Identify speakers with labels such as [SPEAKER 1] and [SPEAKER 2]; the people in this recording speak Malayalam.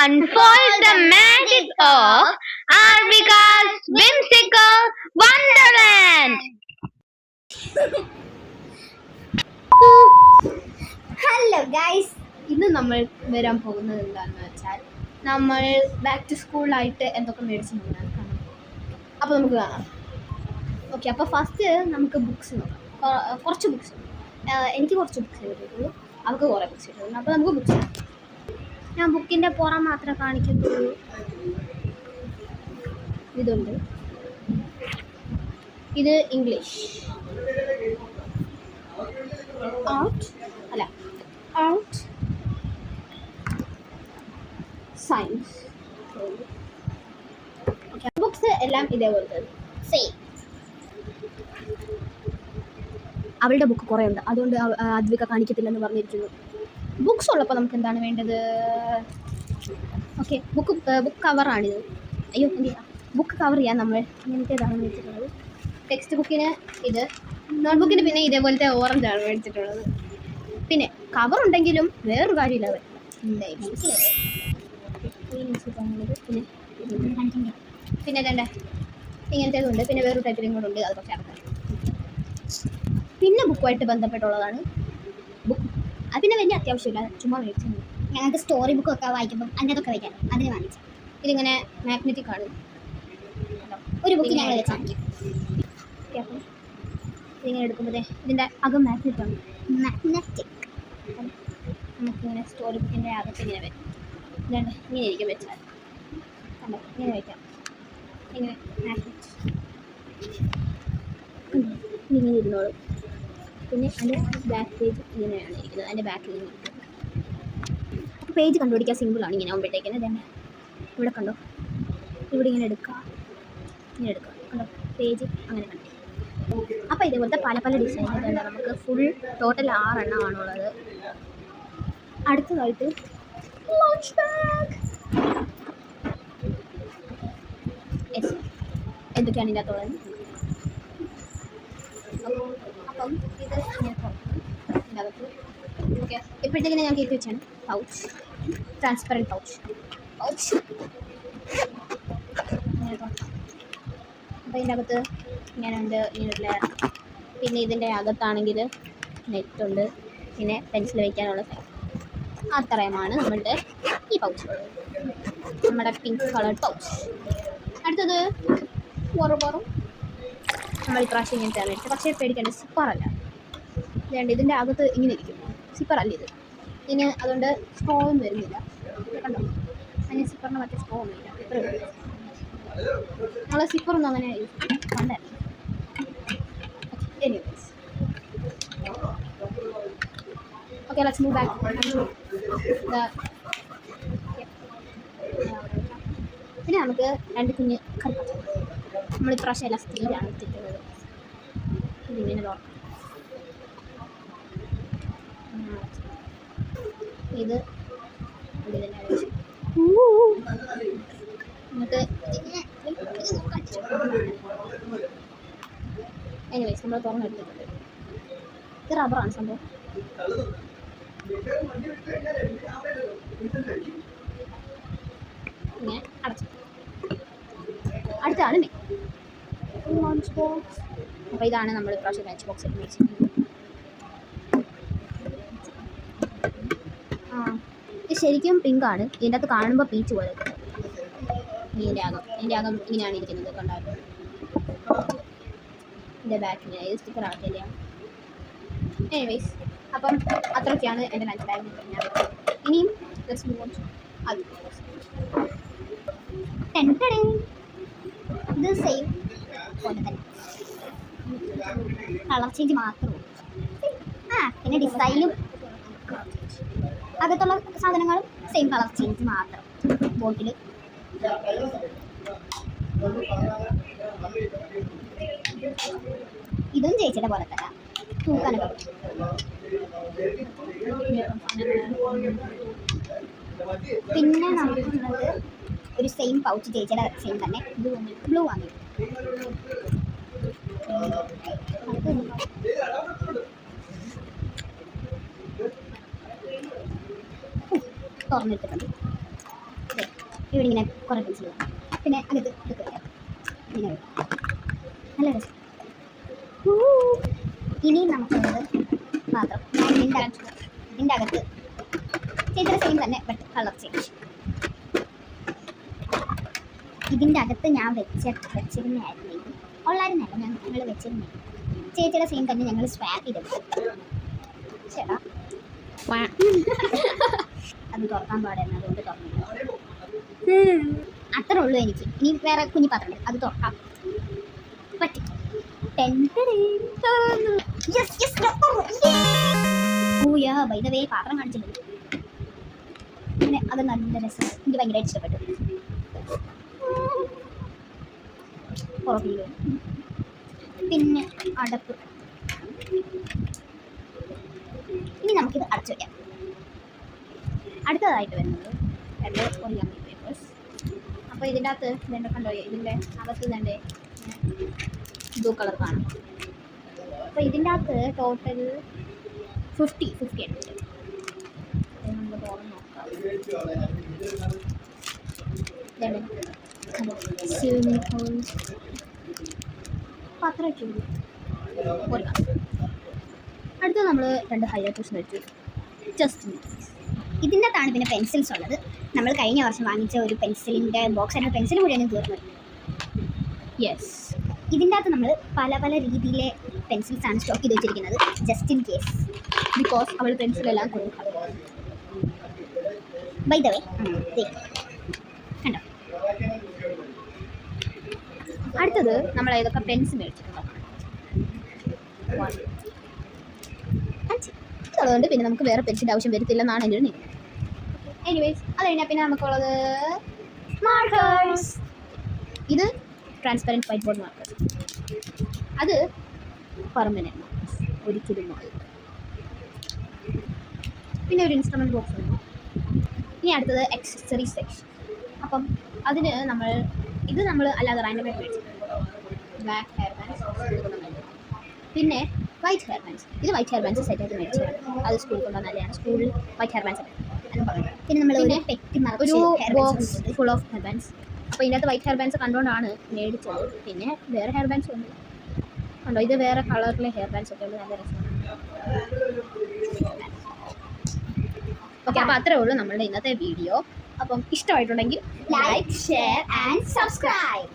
[SPEAKER 1] unfold the magic of Arvika's whimsical wonderland.
[SPEAKER 2] Hello guys, ഇന്ന് നമ്മൾ വരാൻ പോകുന്നത് എന്താണെന്ന് വെച്ചാൽ നമ്മൾ ബാക്ക് ടു സ്കൂളായിട്ട് എന്തൊക്കെ മേടിച്ചിട്ടുണ്ടെന്ന് കാണാം. അപ്പോൾ നമുക്ക് കാണാം. ഓക്കെ, അപ്പോൾ ഫസ്റ്റ് നമുക്ക് ബുക്സ് നോക്കാം. കുറച്ച് ബുക്സ്, എനിക്ക് കുറച്ച് ബുക്സ് കിട്ടിയിട്ടുള്ളൂ, അവർക്ക് കുറേ ബുക്സ് കിട്ടുള്ളൂ. അപ്പോൾ നമുക്ക് ബുക്സ് നോക്കാം. ഞാൻ ബുക്കിൻ്റെ പുറം മാത്രമേ കാണിക്കുന്നുള്ളൂ. ഇതുണ്ട്, ഇത് ഇംഗ്ലീഷ് ഔട്ട് സയൻസ്. ബുക്സ് എല്ലാം ഇതേപോലത്തെ സെയിം. അവളുടെ ബുക്ക് കുറേ ഉണ്ട്, അതുകൊണ്ട് അദ്വിക കാണിക്കത്തില്ലെന്ന് പറഞ്ഞിരിക്കുന്നു. ബുക്സ് ഉള്ളപ്പോൾ നമുക്ക് എന്താണ് വേണ്ടത്? ഓക്കെ, ബുക്ക് കവറാണിത്. അയ്യോ, എന്തിനാ ബുക്ക് കവർ ചെയ്യാൻ നമ്മൾ ഇങ്ങനത്തേതാണ് മേടിച്ചിട്ടുള്ളത്. ടെക്സ്റ്റ് ബുക്കിന് ഇത്, നോട്ട്ബുക്കിന് പിന്നെ ഇതേപോലത്തെ ഓറഞ്ചാണ് മേടിച്ചിട്ടുള്ളത്. പിന്നെ കവർ ഉണ്ടെങ്കിലും വേറൊരു കാര്യമില്ല, പിന്നെ ഇതേണ്ട ഇങ്ങനത്തേതുണ്ട്. പിന്നെ വേറൊരു ടൈപ്പിലും കൂടെ ഉണ്ട്, അത് കുറച്ച് ഇറക്കാം. പിന്നെ ബുക്കുമായിട്ട് ബന്ധപ്പെട്ടുള്ളതാണ് ബുക്ക്. അത് പിന്നെ വലിയ അത്യാവശ്യമില്ല, ചുമ്മാ മേടിച്ചത്. ഞങ്ങൾക്ക് സ്റ്റോറി ബുക്കൊക്കെ വായിക്കുമ്പം അതിനകത്തൊക്കെ വയ്ക്കാം, അതിന് വാങ്ങിച്ചു. ഇതിങ്ങനെ മാഗ്നറ്റിക് ആണ്. ഒരു ബുക്ക് ഞങ്ങൾ വെച്ച് കാണിക്കും. ഇതിങ്ങനെ എടുക്കുമ്പോഴേ ഇതിൻ്റെ അകം മാഗ്നറ്റാണ്, മാഗ്നറ്റിക്. നമുക്കിങ്ങനെ സ്റ്റോറി ബുക്കിൻ്റെ അകത്ത് ഇങ്ങനെ വരും. ഇങ്ങനെ ഇരിക്കും വെച്ചാൽ കണ്ടോ, ഇങ്ങനെ വയ്ക്കാം. ഇങ്ങനെ മാഗ്നറ്റ് ഇങ്ങനെ ഇരുന്നോളും. പിന്നെ അതിൻ്റെ ബാക്ക് പേജ് ഇങ്ങനെയാണ് ഇരിക്കുന്നത്, അതിൻ്റെ ബാക്കിൽ ഇങ്ങനെ ഇരിക്കുന്നത്. അപ്പോൾ പേജ് കണ്ടുപിടിക്കാൻ സിമ്പിളാണ് ഇങ്ങനെ ആകുമ്പോഴത്തേക്കിന്. തന്നെ ഇവിടെ കണ്ടോ, ഇവിടെ ഇങ്ങനെ എടുക്കുക, കണ്ടോ പേജ് അങ്ങനെ കണ്ടു. അപ്പോൾ ഇതേപോലത്തെ പല പല ഡിസൈനുകളുണ്ട്. നമുക്ക് ഫുൾ ടോട്ടൽ 6 എണ്ണമാണുള്ളത്. അടുത്തതായിട്ട് ലഞ്ച് ബാഗ്. എന്തൊക്കെയാണ് ഇതിൻ്റെ അകത്തുള്ളത്? അപ്പം ഇത് ഇങ്ങനെ ഇതിൻ്റെ അകത്ത് ഓക്കെ. ഇപ്പോഴത്തേക്കിനെ ഞാൻ കയറ്റി വെച്ചാണ് പൗച്ച്, ട്രാൻസ്പെറൻറ്റ് പൗച്ച്. അപ്പോൾ ഇതിൻ്റെ അകത്ത് ഇങ്ങനെയുണ്ട്, ഇങ്ങനെയുള്ള. പിന്നെ ഇതിൻ്റെ അകത്താണെങ്കിൽ നെറ്റുണ്ട്, പിന്നെ പെൻസിൽ വയ്ക്കാനുള്ള സ്ഥലം. അത്രയുമാണ് നമ്മളുടെ ഈ പൗച്ച്, നമ്മുടെ പിങ്ക് കളർ പൗച്ച്. അടുത്തത് വറും നമ്മൾ ഇപ്രാവശ്യം ഇങ്ങനത്തെ മേടിച്ചത്. പക്ഷേ പേടിക്കേണ്ട, സിപ്പറല്ല. വേണ്ട, ഇതിൻ്റെ അകത്ത് ഇങ്ങനെ ഇരിക്കും, സിപ്പറല്ല ഇത്. ഇതിന് അതുകൊണ്ട് സ്ട്രോവും വരുന്നില്ല, കണ്ടോ. അതിന് സിപ്പറിന് മറ്റേ സ്ട്രോ ഒന്നുമില്ല. നമ്മൾ സിപ്പറൊന്നും അങ്ങനെ കണ്ടല്ല. Anyways, okay, let's move back. പിന്നെ നമുക്ക് 2 കുഞ്ഞ് കറിപ്പച്ച. നമ്മൾ ഇപ്രാവശ്യം എല്ലാം സ്റ്റീലാണ് എടുത്തിട്ടുള്ളത്. ഇതിങ്ങനെ നോക്കാം. ഇത് എന്നിട്ട് എനിവേസ് നമ്മൾ തുറന്നെടുത്തിട്ടുണ്ട്. ഇത് റബ്ബറാണ് സംഭവം. ഇങ്ങനെ അടച്ചു. അടുത്താണ് ലഞ്ച് ബോക്സ്. അപ്പോൾ ഇതാണ് നമ്മൾ ഇപ്രാവശ്യം ലഞ്ച് ബോക്സ് മേടിച്ചിട്ടുള്ളത്. ഇത് ശരിക്കും പിങ്കാണ്. ഇതിൻ്റെ അകത്ത് കാണുമ്പോൾ പീച്ച് പോലെ. ഇതിൻ്റെ അകം ഇങ്ങനെയാണ് ഇരിക്കുന്നത്, കണ്ടായിരുന്നു. ഇതിൻ്റെ ബാക്കിൽ ഇത് സ്റ്റിക്കർ ആക്കില്ല. എനിവേസ്, അപ്പം അത്രയൊക്കെയാണ് എൻ്റെ ലഞ്ച് ബാഗിൽ ഞാൻ. ഇനിയും ഇത് സെയിം പോലെ തന്നെ, കളർ ചേഞ്ച് മാത്രമേ ഉള്ളൂ. പിന്നെ ഡിസൈനും അകത്തുള്ള സാധനങ്ങളും സെയിം കളർ ചേഞ്ച് മാത്രം. ബോട്ടിൽ ഇതും ചേച്ചിയുടെ പോലെ തന്നെ തൂക്കാനൊക്കെ. പിന്നെ നമുക്കുള്ളത് ഒരു സെയിം പൗച്ച്, ചേച്ചിയുടെ സെയിം തന്നെ ബ്ലൂ വാങ്ങി. തുറന്നിട്ടിട്ടുണ്ട്. ഇവിടെ ഇങ്ങനെ കുറേ പെൻസിൽ പിന്നെ അകത്ത് ഇതൊക്കെ വെക്കാം. ഇങ്ങനെ വെക്കാം. നല്ല രസം. ഇനിയും നമുക്കുള്ളത് പാത്രം. ഇതിൻ്റെ അകത്ത് ചേച്ചിയുടെ സെയിം തന്നെ ബട്ട് കളർ ചേഞ്ച്. ഇതിൻ്റെ അകത്ത് ഞാൻ വെച്ചിരുന്നായിരുന്നെങ്കിൽ ഉള്ളായിരുന്നല്ല ഞങ്ങൾ വെച്ചിരുന്നേ. ചേച്ചിയുടെ സെയിം തന്നെ ഞങ്ങൾ സ്വാപ്പ് ചെയ്തെടുത്തു. ചേട്ടാ അത് തുറക്കാൻ പാടായിരുന്നു, അതുകൊണ്ട് തുറന്നില്ല. അത്രേ ഉള്ളൂ എനിക്ക്. ഇനി വേറെ കുഞ്ഞി പാത്രം അത് തുറക്കാം പറ്റും. ബൈ ദ വേ പാത്രം കാണിച്ചിട്ടുണ്ട്. അങ്ങനെ അത് നല്ല രസം, എനിക്ക് ഭയങ്കരമായിട്ട് ഇഷ്ടപ്പെട്ടു. പിന്നെ അടപ്പ്. ഇനി നമുക്കിത് അടച്ചു വയ്ക്കാം. അടുത്തതായിട്ട് വരുന്നത് രണ്ട് ഒറിഗാമി പേപ്പേഴ്സ്. അപ്പോൾ ഇതിൻ്റെ അകത്ത് ഇതെൻ്റെ കണ്ടോ, ഇതിൻ്റെ അകത്ത് ഇതെൻ്റെ ബ്ലൂ കളർ കാണാം. അപ്പോൾ ഇതിൻ്റെ അകത്ത് ടോട്ടൽ 50 ഉണ്ട്. നമ്മൾ തുറന്ന് നോക്കാം. അത്രയൊക്കെ ഉള്ളൂ. അടുത്ത നമ്മൾ രണ്ട് ഹൈലൈറ്റേഴ്സ് വെച്ചു. ജസ്റ്റ് ഇതിൻ്റെ അകത്താണ് പിന്നെ പെൻസിൽസ് ഉള്ളത്. നമ്മൾ കഴിഞ്ഞ വർഷം വാങ്ങിച്ച ഒരു പെൻസിലിൻ്റെ ബോക്സ് ആയിരുന്നു. പെൻസിൽ മുഴുവനും തീർന്നത്. യെസ്, ഇതിൻ്റെ അകത്ത് നമ്മൾ പല പല രീതിയിലെ പെൻസിൽസാണ് സ്റ്റോക്ക് ചെയ്ത് വെച്ചിരിക്കുന്നത്. ജസ്റ്റ് ഇൻ കേസ്, ബിക്കോസ് അവൾ പെൻസിലെല്ലാം കൊടുക്കും. ബൈ ദ വേ കണ്ടോ, അടുത്തത് നമ്മൾ ഏതൊക്കെ പെൻസ് മേടിച്ചിട്ടുണ്ടോ അതുകൊണ്ട് പിന്നെ നമുക്ക് വേറെ പെൻസിൻ്റെ ആവശ്യം വരത്തില്ലെന്നാണ് എൻ്റെ ഒരു നിയമം. എനിവേസ്, അത് കഴിഞ്ഞാൽ പിന്നെ നമുക്കുള്ളത് മാർക്കേഴ്സ്. ഇത് ട്രാൻസ്പെറൻറ്റ് വൈറ്റ് ബോർഡ് മാർക്കേഴ്സ്. അത് പെർമനൻറ്റ് മാർക്കേഴ്സ്, ഒരിക്കലും മാറില്ല. പിന്നെ ഒരു ഇൻസ്ട്രുമെൻറ്റ് ബോക്സ് ഉണ്ട്. ഇനി അടുത്തത് എക്സസറി സെക്ഷൻ. അപ്പം അതിന് നമ്മൾ അല്ലാതെ റാൻഡമായിട്ട് മേടിച്ചിട്ടുണ്ട്. ബ്ലാക്ക് ഹെയർ ബാൻഡ്സ്, പിന്നെ വൈറ്റ് ഹെയർ ബാൻഡ്സ്. ഇത് വൈറ്റ് ഹെയർ ബാൻഡ്സ് സെറ്റായിട്ട് മേടിച്ചതാണ്. അത് സ്കൂളിൽ കൊണ്ടുവന്ന നല്ലതാണ്. സ്കൂളിൽ വൈറ്റ് ഹെയർ ബാൻഡ്സ് പിന്നെ നമ്മൾ ഒരു box full of hair bands. അപ്പോൾ ഇതിനകത്ത് വൈറ്റ് ഹെയർ ബാൻഡ്സ് കണ്ടുകൊണ്ടാണ് മേടിച്ചത്. പിന്നെ വേറെ ഹെയർ ബാൻഡ്സ് ഉണ്ട് കണ്ടോ, ഇത് വേറെ കളറിലെ ഹെയർ ബാൻഡ്സ് ഒക്കെ ഉണ്ട്, നല്ല രസമാണ്. ഓക്കെ, അപ്പോൾ അത്രേ ഉള്ളൂ നമ്മളുടെ ഇന്നത്തെ വീഡിയോ. അപ്പം ഇഷ്ടമായിട്ടുണ്ടെങ്കിൽ ലൈക്ക്, ഷെയർ ആൻഡ് സബ്സ്ക്രൈബ്.